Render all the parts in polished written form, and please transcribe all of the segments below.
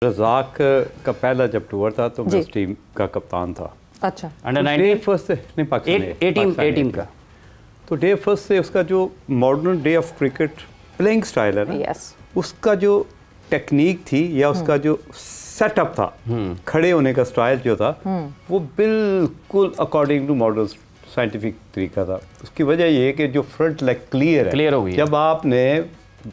रज़ाक का पहला जब टूर था तो मैं उस टीम का कप्तान था। अच्छा, अंडर 19 फर्स्ट से नहीं, पाकिस्तान ए टीम का। तो डे फर्स्ट से उसका जो modern day of cricket playing style है ना, उसका जो टेक्निक थी या उसका जो सेटअप था, खड़े होने का स्टाइल जो था, वो बिल्कुल अकॉर्डिंग टू मॉडर्न साइंटिफिक तरीका था। उसकी वजह ये है कि जो फ्रंट लेग क्लियर हो गई। जब आपने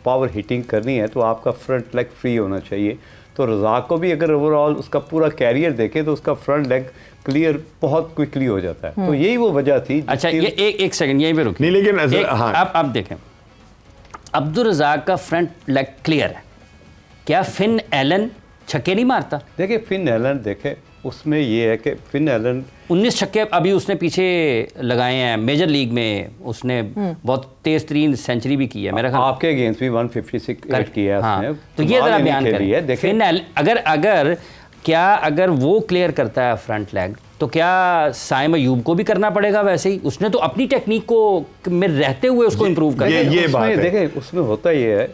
पावर हिटिंग करनी है तो आपका फ्रंट लेग फ्री होना चाहिए। तो रज़ाक को भी अगर ओवरऑल उसका पूरा कैरियर देखें तो उसका फ्रंट लेग क्लियर बहुत क्विकली हो जाता है। तो यही वो वजह थी। अच्छा, ये एक सेकंड यहीं पे रुकिए। नहीं, लेकिन आप देखें, अब्दुल रज़ाक का फ्रंट लेग क्लियर है, क्या फिन एलन छक्के नहीं मारता? देखिए फिन एलन, देखे उसमें ये है कि फिन एलन 19 छक्के अभी उसने पीछे लगाए हैं मेजर लीग में। उसने बहुत तेज तरीन सेंचुरी भी की है मेरा ख्याल। आपके अगेंस्ट भी 156 किया है उसने। तो ये जरा बयान करिए, फिन एलन अगर वो क्लियर करता है फ्रंट लेग तो क्या साइम अयूब को भी करना पड़ेगा वैसे ही? उसने तो अपनी टेक्निक को में रहते हुए उसको इम्प्रूव कर ये बात है। देखें उसमें होता ये है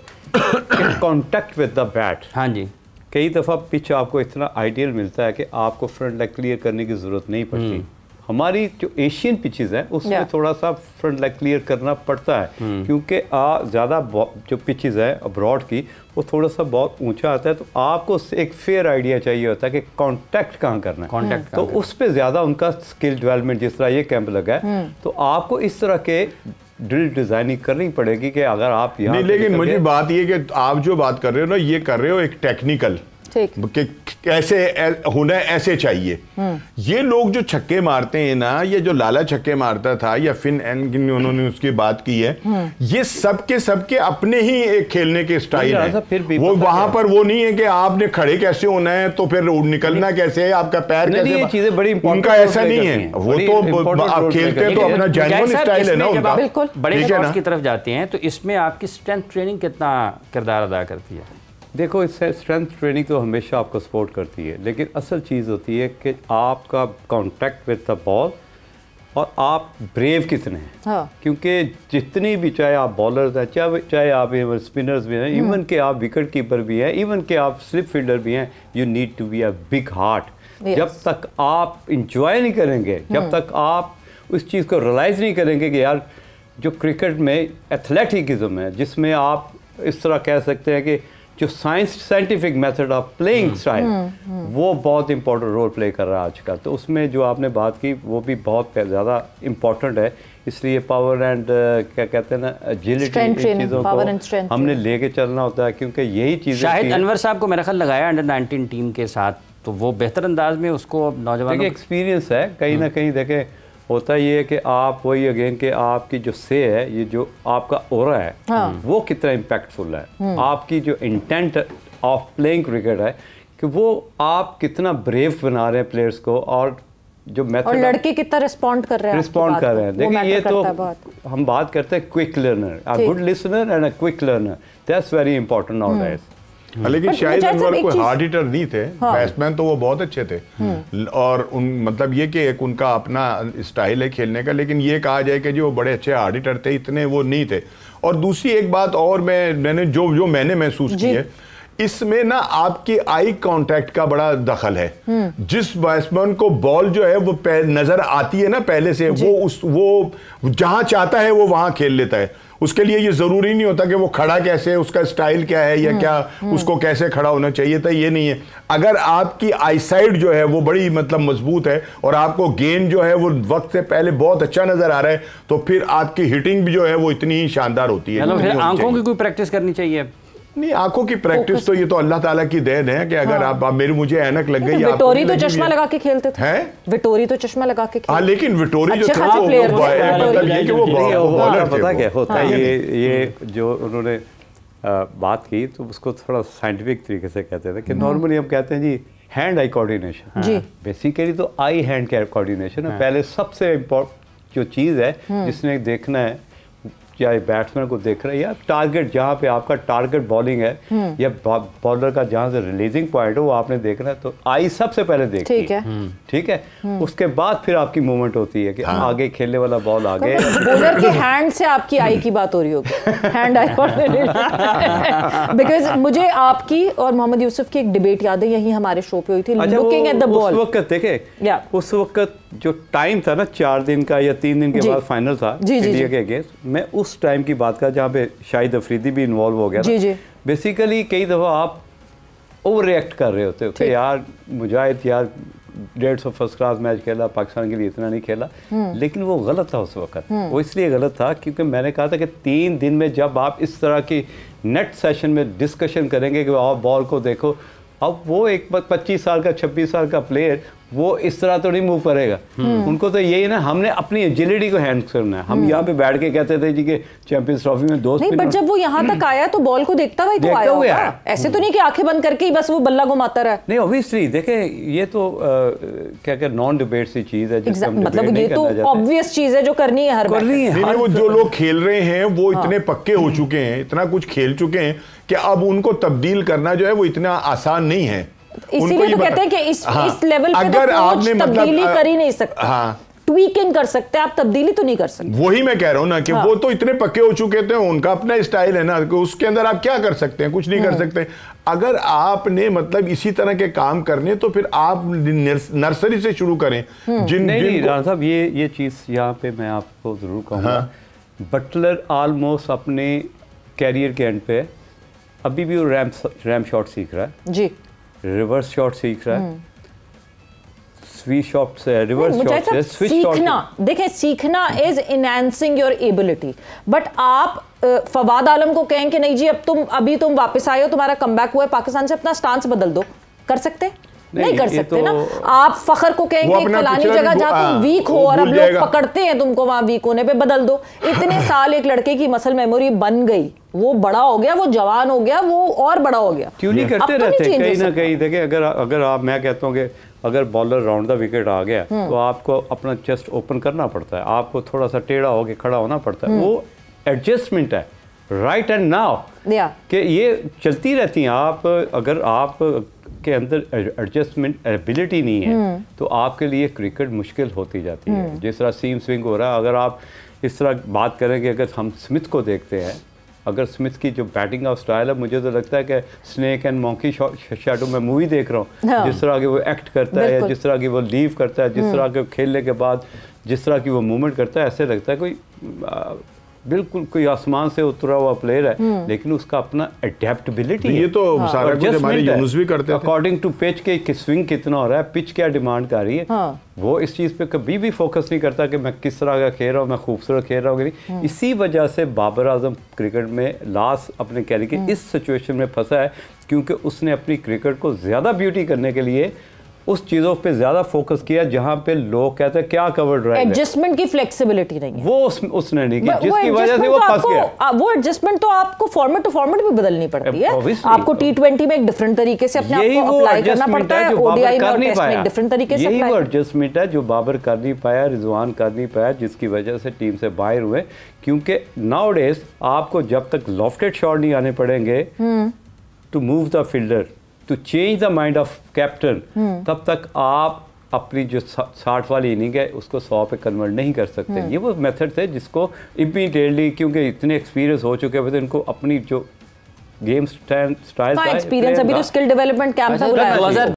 कॉन्टैक्ट विद द बैट। हाँ जी, कई दफ़ा पिच आपको इतना आइडियल मिलता है कि आपको फ्रंट लेग क्लियर करने की ज़रूरत नहीं पड़ती। हमारी जो एशियन पिचेस हैं उसमें थोड़ा सा फ्रंट लेग क्लियर करना पड़ता है, क्योंकि ज़्यादा जो पिचेस हैं अब्रॉड की वो थोड़ा सा बहुत ऊंचा आता है। तो आपको एक फेयर आइडिया चाहिए होता है कि कॉन्टैक्ट कहाँ करना है। तो उस पर ज़्यादा उनका स्किल डेवलपमेंट, जिस तरह ये कैंप लगा है, तो आपको इस तरह के ड्रिल डिजाइनिंग करनी पड़ेगी कि अगर आप यहाँ नहीं, लेकिन मुझे बात ये कि आप जो बात कर रहे हो ना, ये कर रहे हो एक टेक्निकल कि कैसे होना ऐसे चाहिए। ये लोग जो छक्के मारते हैं ना, ये जो लाला छक्के मारता था या फिन एन उन्होंने उसकी बात की है, ये सबके अपने ही एक खेलने के स्टाइल है। वो वहां पर वो नहीं है कि आपने खड़े कैसे होना है तो फिर निकलना कैसे है, आपका पैर कैसे, चीजें बड़ी उनका ऐसा नहीं है। वो तो आप खेलते हैं तो अपना जेन्युइन स्टाइल है ना उनका। बड़े शॉट्स की तरफ जाते हैं तो इसमें आपकी स्ट्रेंथ ट्रेनिंग कितना किरदार अदा करती है? देखो, इससे स्ट्रेंथ ट्रेनिंग तो हमेशा आपको सपोर्ट करती है, लेकिन असल चीज़ होती है कि आपका कांटेक्ट विद द बॉल और आप ब्रेव कितने हैं। हाँ। क्योंकि जितनी भी, चाहे आप बॉलर्स हैं, चाहे आप स्पिनर्स भी हैं, इवन के आप विकेट कीपर भी हैं, इवन के आप स्लिप फील्डर भी हैं, you need to be a big heart. जब तक आप इंजॉय नहीं करेंगे, जब तक आप उस चीज़ को रियलाइज़ नहीं करेंगे कि यार जो क्रिकेट में एथलेटिकिज्म है, जिसमें आप इस तरह कह सकते हैं कि जो scientific method of playing style, वो बहुत इंपॉर्टेंट रोल प्ले कर रहा है आजकल। तो उसमें जो आपने बात की वो भी बहुत ज़्यादा इम्पोर्टेंट है। इसलिए पावर एंड क्या कहते हैं ना, एजिलिटी, इन चीज़ों को हमने लेके चलना होता है, क्योंकि यही चीज़ें। शाहिद अनवर साहब को मेरा ख्याल लगाया अंडर 19 टीम के साथ, तो वो बेहतर अंदाज में उसको नौजवान एक्सपीरियंस है कहीं ना कहीं। देखें होता ये है कि आप वही अगेन कि आपकी जो से है, ये जो आपका ओरा है, वो कितना इम्पैक्टफुल है। आपकी जो इंटेंट ऑफ प्लेइंग क्रिकेट है कि वो आप कितना ब्रेव बना रहे हैं प्लेयर्स को, और जो मेथड और लड़के कितना रिस्पॉन्ड कर रहे हैं। देखिए ये तो हम बात करते हैं quick learner, a good listener and a quick learner, that's very important nowadays. लेकिन शायद अनवर कोई हार्ड हिटर नहीं थे। बैट्समैन तो वो बहुत अच्छे थे, और मतलब ये कि एक उनका अपना स्टाइल है खेलने का, लेकिन ये कहा जाए कि जो वो बड़े अच्छे हार्ड हिटर थे, इतने वो नहीं थे। और दूसरी एक बात और मैंने जो मैंने महसूस की है, इसमें ना आपकी आई कांटेक्ट का बड़ा दखल है। जिस बैट्समैन को बॉल जो है वो नजर आती है ना पहले से, वो जहां चाहता है वो वहां खेल लेता है। उसके लिए ये जरूरी नहीं होता कि वो खड़ा कैसे, उसका स्टाइल क्या है या क्या उसको कैसे खड़ा होना चाहिए था, ये नहीं है। अगर आपकी आईसाइट जो है वो बड़ी मतलब मजबूत है और आपको गेंद जो है वो वक्त से पहले बहुत अच्छा नजर आ रहा है, तो फिर आपकी हिटिंग भी जो है वो इतनी ही शानदार होती है। आंखों की कोई प्रैक्टिस करनी चाहिए? नहीं, आंखों की प्रैक्टिस तो ये तो अल्लाह ताला की देन है कि अगर आप मुझे ऐनक लग गई। विटोरी तो चश्मा लगा के खेलते थे। विटोरी तो चश्मा लगा के खेलते। हाँ, लेकिन विटोरी जो था मतलब ये कि वो बॉलर पता क्या होता है, ये जो उन्होंने बात की तो उसको थोड़ा साइंटिफिक तरीके से कहते थे कि नॉर्मली हम कहते हैं जी हैंड आई कोऑर्डिनेशन। बेसिकली तो आई हैंड कोऑर्डिनेशन है। पहले सबसे इम्पोर्टेंट जो चीज़ है जिसने देखना है, चाहे बैट्समैन को देख रहे हैं या टारगेट जहाँ पे आपका टारगेट बॉलिंग है या बॉलर का जहाँ से रिलीजिंग पॉइंट हो वो आपने देखना है तो आई सबसे पहले देखती है, ठीक है। उसके बाद फिर आपकी मूवमेंट होती है कि आगे खेलने वाला बॉल आगे। बॉलर के हैंड से आपकी आई की बात हो रही होगी, हैंड आई बिकॉज मुझे आपकी और मोहम्मद यूसुफ की एक डिबेट याद है, यही हमारे शो पे हुई थी, लुकिंग एट द बॉल। उस वक्त देखे उस वक्त जो टाइम था ना 4 दिन का या 3 दिन के बाद फाइनल था इंडिया के अगेंस्ट, मैं उस टाइम की बात कर जहाँ पे शाहिद अफरीदी भी इन्वॉल्व हो गया था। बेसिकली कई दफ़ा आप ओवर रिएक्ट कर रहे होते हो कि यार मुजाहिद यार 150 फर्स्ट क्लास मैच खेला, पाकिस्तान के लिए इतना नहीं खेला, लेकिन वो गलत था उस वक्त। वो इसलिए गलत था क्योंकि मैंने कहा था कि 3 दिन में जब आप इस तरह की नेट सेशन में डिस्कशन करेंगे कि आप बॉल को देखो, अब वो एक 25 साल का 26 साल का प्लेयर वो इस तरह तो नहीं मूव करेगा। उनको तो यही है ना, हमने अपनी एजिलिटी को हैंड करना है। हम यहाँ पे बैठ के कहते थे जी कि चैंपियंस ट्रॉफी में दोस्त नहीं, बट जब वो यहाँ तक आया तो बॉल को देखता हुआ तो आया होगा, ऐसे तो नहीं कि आंखें बंद करके ही बस वो बल्ला घुमाता रहा। नहीं ऑब्वियसली देखें ये तो क्या क्या नॉन डिबेट सी चीज है, मतलब ये तो ऑब्वियस चीज है जो करनी है, हर करनी है। वो जो लोग खेल रहे हैं वो इतने पक्के हो चुके हैं, इतना कुछ खेल चुके हैं कि अब उनको तब्दील करना जो है वो इतना आसान नहीं है। इसीलिए तो कहते हैं कि इस लेवल पे अगर आपने तब्दीली कर ही नहीं सकते, ट्वीकिंग कर सकते हैं आप, तब्दीली तो नहीं कर सकते। वही मैं कह रहा हूं ना कि वो तो इतने पक्के हो चुके थे, उनका अपना स्टाइल है ना कि उसके अंदर आप क्या कर सकते हैं, कुछ नहीं कर सकते। अगर आपने मतलब इसी तरह के काम करने तो फिर आप नर्सरी से शुरू करें। नहीं राणा साहब ये चीज यहाँ पे मैं आपको जरूर कहूँगा, बटलर ऑलमोस्ट अपने कैरियर के एंड पे अभी भी वो रैम शॉट सीख रहा है जी, रिवर्स शॉट सीख रहा है, स्वीट शॉट से रिवर्स शॉट से स्विच शॉट। देखिए सीखना is enhancing your ability, but आप फवाद आलम को कहें कि नहीं जी अब तुम वापस आए हो, तुम्हारा कमबैक हुआ है पाकिस्तान से, अपना स्टांस बदल दो, कर सकते? नहीं कर सकते तो ना। आप फखर को कहेंगे फलानी जगह जहाँ तुम वीक हो और अब लोग पकड़ते हैं तुमको वहां वीक होने पे, बदल दो। इतने साल एक लड़के की मसल मेमोरी बन गई, वो बड़ा हो गया, वो जवान हो गया, वो और बड़ा हो गया। क्यों नहीं करते रहते कहीं ना कहीं। देखिए अगर आप मैं कहता हूँ कि अगर बॉलर राउंड द विकेट आ गया तो आपको अपना चेस्ट ओपन करना पड़ता है, आपको थोड़ा सा टेढ़ा होकर खड़ा होना पड़ता है, वो एडजस्टमेंट है राइट एंड नाउ कि ये चलती रहती हैं। आप अगर आप के अंदर एडजस्टमेंट एबिलिटी नहीं है तो आपके लिए क्रिकेट मुश्किल होती जाती है। जिस तरह सीम स्विंग हो रहा है, अगर आप इस तरह बात करें कि अगर हम स्मिथ को देखते हैं, अगर स्मिथ की जो बैटिंग का स्टाइल है, मुझे तो लगता है कि स्नेक एंड मॉन्की शैडो में मूवी देख रहा हूँ, जिस तरह की वो एक्ट करता है, जिस तरह की वो लीव करता है, जिस तरह के खेलने के बाद जिस तरह की वो मूवमेंट करता है, ऐसे लगता है कोई बिल्कुल कोई आसमान से उतरा हुआ प्लेयर है, लेकिन उसका अपना एडेप्टेबिलिटी ये तो सारा कुछ हमारे यूनुस भी करते हैं। अकॉर्डिंग टू पिच के स्विंग कितना हो रहा है, पिच क्या डिमांड कर रही है, वो इस चीज़ पे कभी भी फोकस नहीं करता कि मैं किस तरह का खेल रहा हूँ, मैं खूबसूरत खेल रहा हूँ कि नहीं। इसी वजह से बाबर आजम क्रिकेट में लास्ट अपने कैरियर की इस सिचुएशन में फंसा है, क्योंकि उसने अपनी क्रिकेट को ज़्यादा ब्यूटी करने के लिए उस चीजों पे ज्यादा फोकस किया जहां पे लोग कहते हैं क्या कवर ड्राइव है, एडजस्टमेंट की फ्लेक्सिबिलिटी नहीं है, वो उसने नहीं की, जिसकी वजह से वो फंस गया। वो एडजस्टमेंट तो आपको फॉर्मेट टू फॉर्मेट भी बदलनी पड़ती है, आपको T20 में एक डिफरेंट तरीके से अपने आप को अप्लाई करना पड़ता है, ओडीआई में और टेस्ट में एक डिफरेंट तरीके से। यही वो एडजस्टमेंट है जो बाबर कर नहीं पाया, रिजवान कर नहीं पाया, जिसकी वजह से टीम से बाहर हुए। क्योंकि नाउडेज आपको जब तक लॉफ्टेड शॉट नहीं आने पड़ेंगे to move the fielder, to change the mind of captain, तब तक आप अपनी जो 60 वाली इनिंग है उसको 100 पे कन्वर्ट नहीं कर सकते। ये वो मेथड थे जिसको इमीडिएटली, क्योंकि इतने एक्सपीरियंस हो चुके थे, इनको अपनी जो गेम स्टाइल एक्सपीरियंस, अभी तो स्किल डेवलपमेंट कैंप था।